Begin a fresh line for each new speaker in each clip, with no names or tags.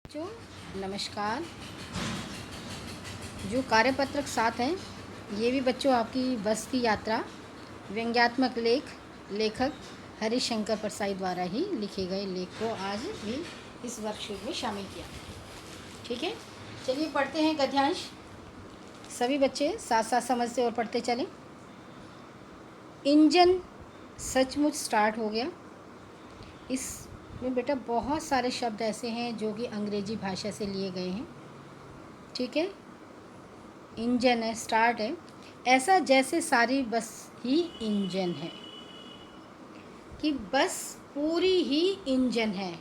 बच्चों नमस्कार। जो कार्यपत्रक 7 हैं ये भी बच्चों आपकी बस की यात्रा व्यंग्यात्मक लेखक हरिशंकर परसाई द्वारा ही लिखे गए लेख को आज भी इस वर्कशीट में शामिल किया। ठीक है, चलिए पढ़ते हैं गद्यांश। सभी बच्चे साथ साथ समझते और पढ़ते चलें। इंजन सचमुच स्टार्ट हो गया। इसमें बेटा बहुत सारे शब्द ऐसे हैं जो कि अंग्रेजी भाषा से लिए गए हैं। ठीक है, इंजन है, स्टार्ट है, ऐसा जैसे सारी बस ही इंजन है, कि बस पूरी ही इंजन है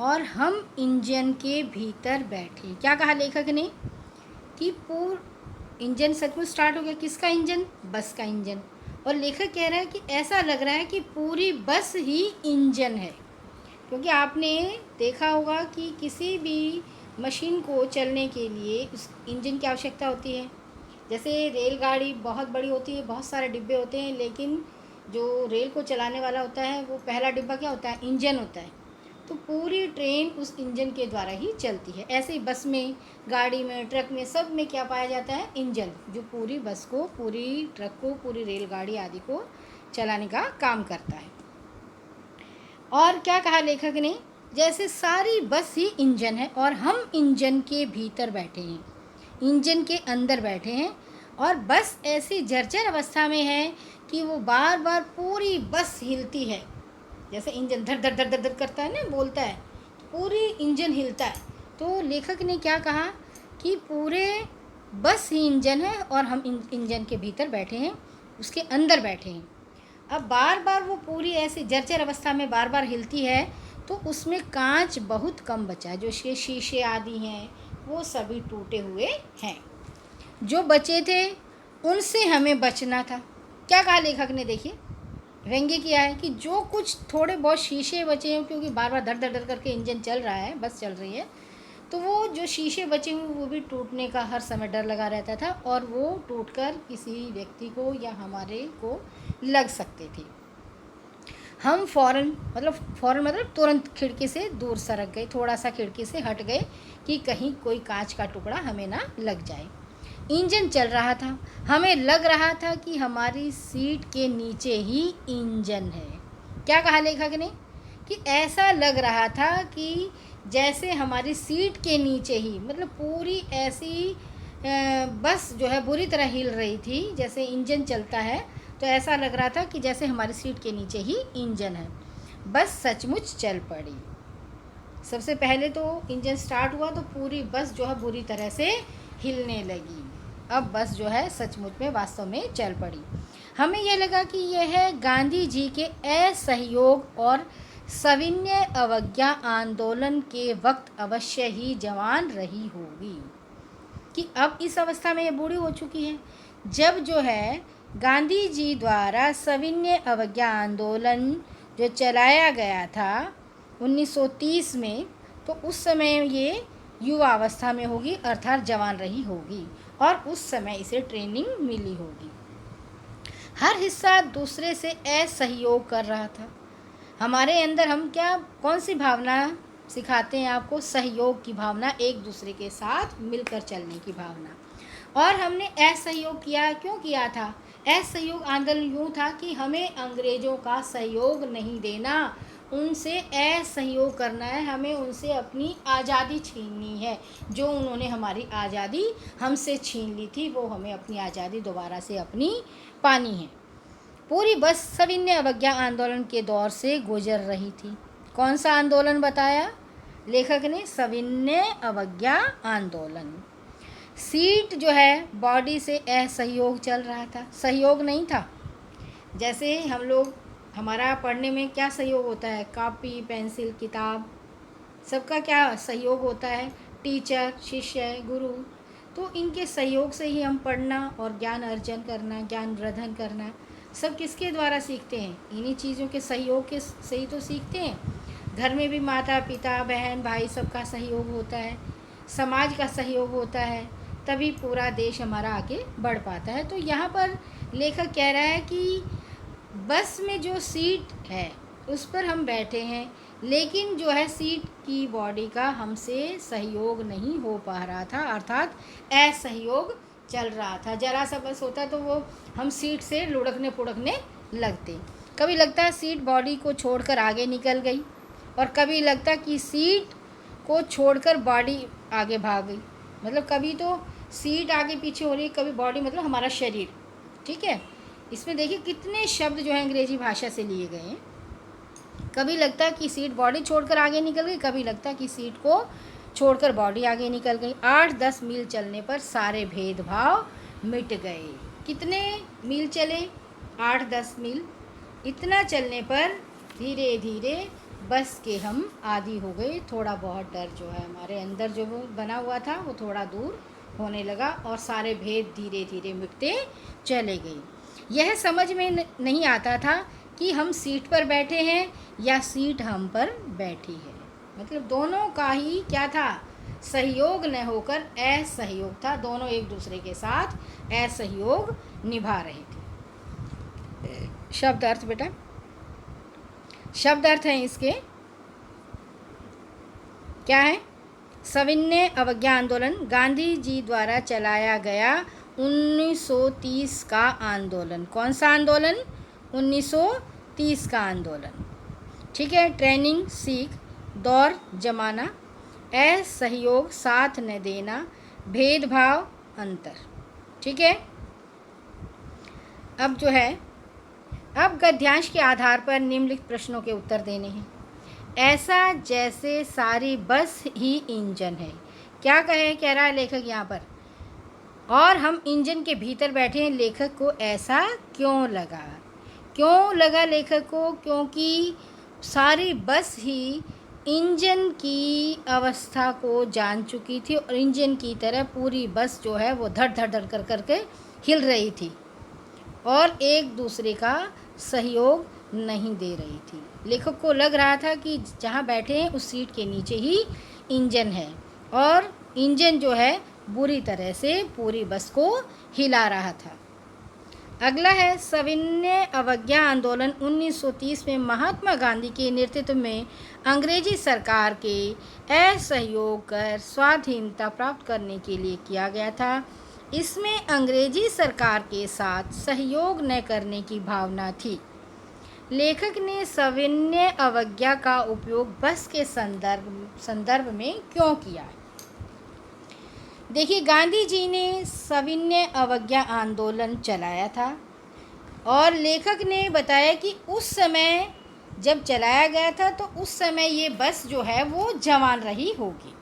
और हम इंजन के भीतर बैठे। क्या कहा लेखक ने कि इंजन सचमुच स्टार्ट हो गया। किसका इंजन? बस का इंजन। और लेखक कह रहा है कि ऐसा लग रहा है कि पूरी बस ही इंजन है। क्योंकि आपने देखा होगा कि किसी भी मशीन को चलने के लिए उस इंजन की आवश्यकता होती है। जैसे रेलगाड़ी बहुत बड़ी होती है, बहुत सारे डिब्बे होते हैं, लेकिन जो रेल को चलाने वाला होता है वो पहला डिब्बा क्या होता है? इंजन होता है। तो पूरी ट्रेन उस इंजन के द्वारा ही चलती है। ऐसे ही बस में, गाड़ी में, ट्रक में, सब में क्या पाया जाता है? इंजन, जो पूरी बस को, पूरी ट्रक को, पूरी रेलगाड़ी आदि को चलाने का काम करता है। और क्या कहा लेखक ने? जैसे सारी बस ही इंजन है और हम इंजन के भीतर बैठे हैं, इंजन के अंदर बैठे हैं, और बस ऐसी जर्जर अवस्था में है कि वो बार बार पूरी बस हिलती है। जैसे इंजन धड़ धड़ धड़ धड़ धड़ करता है ना, बोलता है, पूरी इंजन हिलता है। तो लेखक ने क्या कहा कि पूरे बस ही इंजन है और हम इंजन के भीतर बैठे हैं, उसके अंदर बैठे हैं। अब बार बार वो पूरी ऐसी जर्जर अवस्था में बार बार हिलती है, तो उसमें कांच बहुत कम बचा है। जो शीशे आदि हैं वो सभी टूटे हुए हैं। जो बचे थे उनसे हमें बचना था। क्या कहा लेखक ने? देखिए, व्यंग्य किया है कि जो कुछ थोड़े बहुत शीशे बचे हैं, क्योंकि बार बार धड़ धड़ धड़ करके इंजन चल रहा है, बस चल रही है, तो वो जो शीशे बचे हुए वो भी टूटने का हर समय डर लगा रहता था, और वो टूटकर किसी व्यक्ति को या हमारे को लग सकते थे। हम फ़ौरन मतलब तुरंत खिड़की से दूर सरक गए, थोड़ा सा खिड़की से हट गए कि कहीं कोई कांच का टुकड़ा हमें ना लग जाए। इंजन चल रहा था, हमें लग रहा था कि हमारी सीट के नीचे ही इंजन है। क्या कहा लेखक ने? कि ऐसा लग रहा था कि जैसे हमारी सीट के नीचे ही, मतलब पूरी ऐसी बस जो है बुरी तरह हिल रही थी। जैसे इंजन चलता है तो ऐसा लग रहा था कि जैसे हमारी सीट के नीचे ही इंजन है। बस सचमुच चल पड़ी। सबसे पहले तो इंजन स्टार्ट हुआ तो पूरी बस जो है बुरी तरह से हिलने लगी। अब बस जो है सचमुच में, वास्तव में चल पड़ी। हमें यह लगा कि यह गांधी जी के असहयोग और सविनय अवज्ञा आंदोलन के वक्त अवश्य ही जवान रही होगी, कि अब इस अवस्था में ये बूढ़ी हो चुकी है। जब जो है गांधी जी द्वारा सविनय अवज्ञा आंदोलन जो चलाया गया था 1930 में, तो उस समय ये युवा अवस्था में होगी, अर्थात जवान रही होगी, और उस समय इसे ट्रेनिंग मिली होगी। हर हिस्सा दूसरे से असहयोग कर रहा था। हमारे अंदर हम कौन सी भावना सिखाते हैं आपको? सहयोग की भावना, एक दूसरे के साथ मिलकर चलने की भावना। और हमने असहयोग किया। क्यों किया था? असहयोग आंदोलन यूँ था कि हमें अंग्रेज़ों का सहयोग नहीं देना, उनसे असहयोग करना है, हमें उनसे अपनी आज़ादी छीननी है। जो उन्होंने हमारी आज़ादी हमसे छीन ली थी, वो हमें अपनी आज़ादी दोबारा से अपनी पानी है। पूरी बस सविनय अवज्ञा आंदोलन के दौर से गुजर रही थी। कौन सा आंदोलन बताया लेखक ने? सविनय अवज्ञा आंदोलन। सीट जो है बॉडी से असहयोग चल रहा था, सहयोग नहीं था। जैसे हम लोग, हमारा पढ़ने में क्या सहयोग होता है? कॉपी, पेंसिल, किताब, सबका क्या सहयोग होता है? टीचर, शिष्य, गुरु। तो इनके सहयोग से ही हम पढ़ना और ज्ञान अर्जन करना, ज्ञान वर्धन करना, सब किसके द्वारा सीखते हैं? इन्हीं चीज़ों के सहयोग के से ही तो सीखते हैं। घर में भी माता पिता, बहन भाई, सबका सहयोग होता है, समाज का सहयोग होता है, तभी पूरा देश हमारा आगे बढ़ पाता है। तो यहाँ पर लेखक कह रहा है कि बस में जो सीट है उस पर हम बैठे हैं, लेकिन जो है सीट की बॉडी का हमसे सहयोग नहीं हो पा रहा था, अर्थात असहयोग चल रहा था। जरा सा बस होता तो वो हम सीट से लुढ़कने पुढ़कने लगते। कभी लगता है सीट बॉडी को छोड़कर आगे निकल गई, और कभी लगता कि सीट को छोड़कर बॉडी आगे भाग गई। मतलब कभी तो सीट आगे पीछे हो रही है, कभी बॉडी मतलब हमारा शरीर। ठीक है, इसमें देखिए कितने शब्द जो है अंग्रेजी भाषा से लिए गए हैं। कभी लगता है कि सीट बॉडी छोड़कर आगे निकल गई, कभी लगता है कि सीट को छोड़कर बॉडी आगे निकल गई। 8-10 मील चलने पर सारे भेदभाव मिट गए। कितने मील चले? 8-10 मील। इतना चलने पर धीरे धीरे बस के हम आदी हो गए। थोड़ा बहुत डर जो है हमारे अंदर जो वो बना हुआ था वो थोड़ा दूर होने लगा, और सारे भेद धीरे धीरे मिटते चले गए। यह समझ में नहीं आता था कि हम सीट पर बैठे हैं या सीट हम पर बैठी है। मतलब दोनों का ही क्या था? सहयोग न होकर असहयोग था। दोनों एक दूसरे के साथ असहयोग निभा रहे थे। शब्द अर्थ बेटा, शब्द अर्थ हैं इसके, क्या है? सविनय अवज्ञा आंदोलन गांधी जी द्वारा चलाया गया 1930 का आंदोलन। कौन सा आंदोलन? 1930 का आंदोलन। ठीक है। ट्रेनिंग सीख, दौर जमाना, असहयोग साथ न देना, भेदभाव अंतर। ठीक है। अब जो है, अब गद्यांश के आधार पर निम्नलिखित प्रश्नों के उत्तर देने हैं। ऐसा जैसे सारी बस ही इंजन है। क्या कह रहा है लेखक यहाँ पर? और हम इंजन के भीतर बैठे हैं। लेखक को ऐसा क्यों लगा? क्यों लगा लेखक को? क्योंकि सारी बस ही इंजन की अवस्था को जान चुकी थी, और इंजन की तरह पूरी बस जो है वो धड़ धड़ धड़ कर करके हिल रही थी, और एक दूसरे का सहयोग नहीं दे रही थी। लेखक को लग रहा था कि जहाँ बैठे हैं उस सीट के नीचे ही इंजन है, और इंजन जो है बुरी तरह से पूरी बस को हिला रहा था। अगला है सविनय अवज्ञा आंदोलन 1930 में महात्मा गांधी के नेतृत्व में अंग्रेजी सरकार के असहयोग कर स्वाधीनता प्राप्त करने के लिए किया गया था। इसमें अंग्रेजी सरकार के साथ सहयोग न करने की भावना थी। लेखक ने सविनय अवज्ञा का उपयोग बस के संदर्भ में क्यों किया? देखिए, गांधी जी ने सविनय अवज्ञा आंदोलन चलाया था, और लेखक ने बताया कि उस समय जब चलाया गया था तो उस समय ये बस जो है वो जवान रही होगी,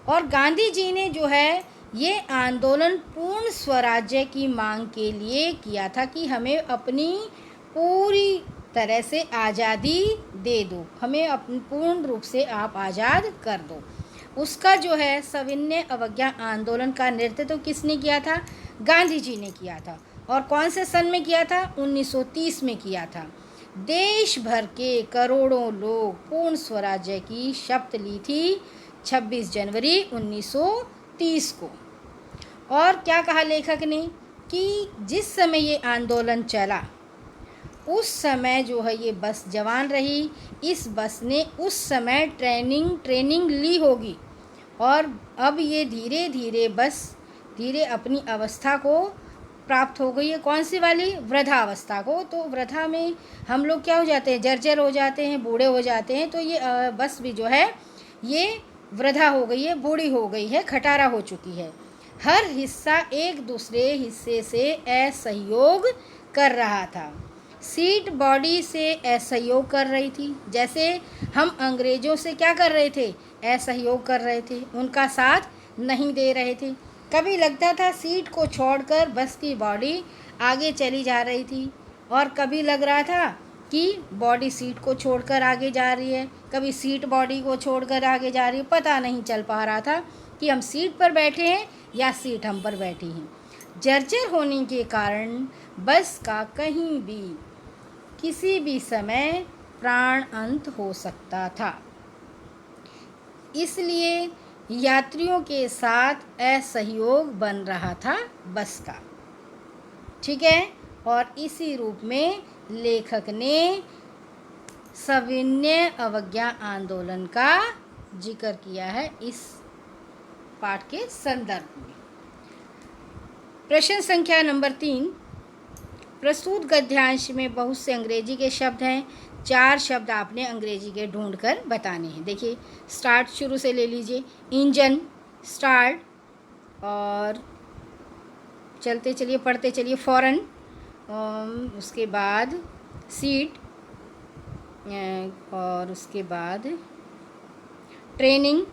और गांधी जी ने जो है ये आंदोलन पूर्ण स्वराज्य की मांग के लिए किया था कि हमें अपनी पूरी तरह से आज़ादी दे दो, हमें अपनी पूर्ण रूप से आप आज़ाद कर दो। उसका जो है सविनय अवज्ञा आंदोलन का नेतृत्व किसने किया था? गांधी जी ने किया था। और कौन से सन में किया था? 1930 में किया था। देश भर के करोड़ों लोग पूर्ण स्वराज्य की शपथ ली थी 26 जनवरी 1930 को। और क्या कहा लेखक ने कि जिस समय ये आंदोलन चला उस समय जो है ये बस जवान रही। इस बस ने उस समय ट्रेनिंग ली होगी, और अब ये धीरे धीरे बस धीरे अपनी अवस्था को प्राप्त हो गई है। कौन सी वाली? वृद्धावस्था को। तो वृद्धा में हम लोग क्या हो जाते हैं? जर्जर हो जाते हैं, बूढ़े हो जाते हैं। तो ये बस भी जो है ये वृद्धा हो गई है, बूढ़ी हो गई है, खटारा हो चुकी है। हर हिस्सा एक दूसरे हिस्से से असहयोग कर रहा था। सीट बॉडी से असहयोग कर रही थी, जैसे हम अंग्रेज़ों से क्या कर रहे थे? असहयोग कर रहे थे, उनका साथ नहीं दे रहे थे। कभी लगता था सीट को छोड़कर बस की बॉडी आगे चली जा रही थी, और कभी लग रहा था कि बॉडी सीट को छोड़कर आगे जा रही है, कभी सीट बॉडी को छोड़कर आगे जा रही है। पता नहीं चल पा रहा था कि हम सीट पर बैठे हैं या सीट हम पर बैठी हैं। जर्जर होने के कारण बस का कहीं भी किसी भी समय प्राण अंत हो सकता था, इसलिए यात्रियों के साथ असहयोग बन रहा था बस का। ठीक है। और इसी रूप में लेखक ने सविनय अवज्ञा आंदोलन का जिक्र किया है इस पाठ के संदर्भ में। प्रश्न संख्या नंबर 3, प्रस्तुत गद्यांश में बहुत से अंग्रेजी के शब्द हैं। 4 शब्द आपने अंग्रेजी के ढूंढ कर बताने हैं। देखिए, स्टार्ट शुरू से ले लीजिए, इंजन, स्टार्ट, और चलते चलिए, पढ़ते चलिए, फौरन, उसके बाद सीट, और उसके बाद ट्रेनिंग,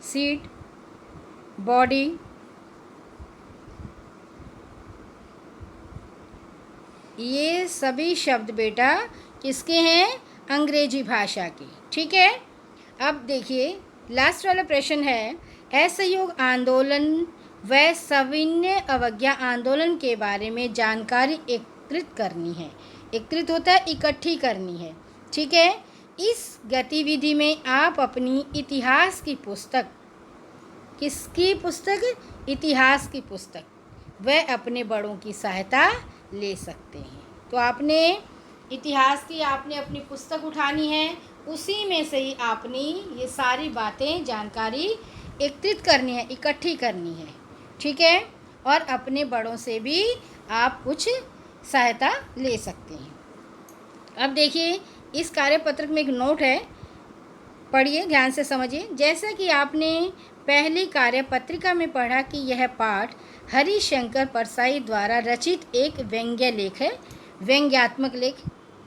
सीट, बॉडी, ये सभी शब्द बेटा किसके हैं? अंग्रेजी भाषा के। ठीक है। अब देखिए, लास्ट वाला प्रश्न है, असहयोग आंदोलन व सविनय अवज्ञा आंदोलन के बारे में जानकारी एकत्रित करनी है। एकत्रित होता है इकट्ठी करनी है। ठीक है। इस गतिविधि में आप अपनी इतिहास की पुस्तक, किसकी पुस्तक? इतिहास की पुस्तक, वह अपने बड़ों की सहायता ले सकते हैं। तो आपने इतिहास की आपने अपनी पुस्तक उठानी है, उसी में से ही आपने ये सारी बातें, जानकारी एकत्रित करनी है, इकट्ठी करनी है। ठीक है। और अपने बड़ों से भी आप कुछ सहायता ले सकते हैं। अब देखिए, इस कार्यपत्रक में एक नोट है, पढ़िए, ध्यान से समझिए। जैसा कि आपने पहली कार्यपत्रिका में पढ़ा कि यह पाठ हरिशंकर परसाई द्वारा रचित एक व्यंग्य लेख है, व्यंग्यात्मक लेख।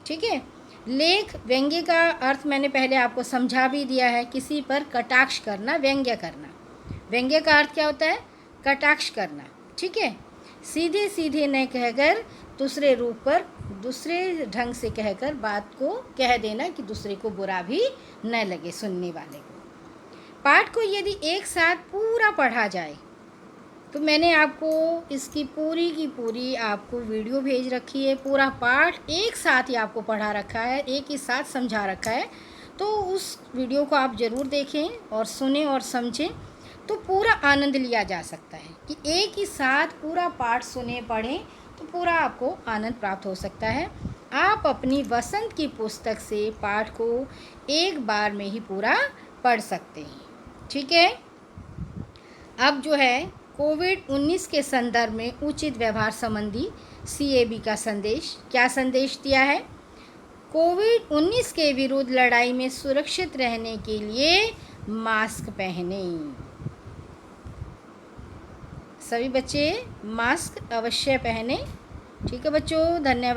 ठीक है। लेख, व्यंग्य का अर्थ मैंने पहले आपको समझा भी दिया है, किसी पर कटाक्ष करना, व्यंग्य करना। व्यंग्य का अर्थ क्या होता है? कटाक्ष करना। ठीक है। सीधे सीधे न कहकर दूसरे रूप पर, दूसरे ढंग से कहकर बात को कह देना कि दूसरे को बुरा भी न लगे सुनने वाले को। पाठ को यदि एक साथ पूरा पढ़ा जाए, तो मैंने आपको इसकी पूरी की पूरी आपको वीडियो भेज रखी है, पूरा पाठ एक साथ ही आपको पढ़ा रखा है, एक ही साथ समझा रखा है। तो उस वीडियो को आप ज़रूर देखें और सुनें और समझें, तो पूरा आनंद लिया जा सकता है कि एक ही साथ पूरा पाठ सुने, पढ़ें, तो पूरा आपको आनंद प्राप्त हो सकता है। आप अपनी वसंत की पुस्तक से पाठ को एक बार में ही पूरा पढ़ सकते हैं। ठीक है। अब जो है, कोविड-19 के संदर्भ में उचित व्यवहार संबंधी CAB का संदेश, क्या संदेश दिया है? कोविड-19 के विरुद्ध लड़ाई में सुरक्षित रहने के लिए मास्क पहने। सभी बच्चे मास्क अवश्य पहने। ठीक है बच्चों, धन्यवाद।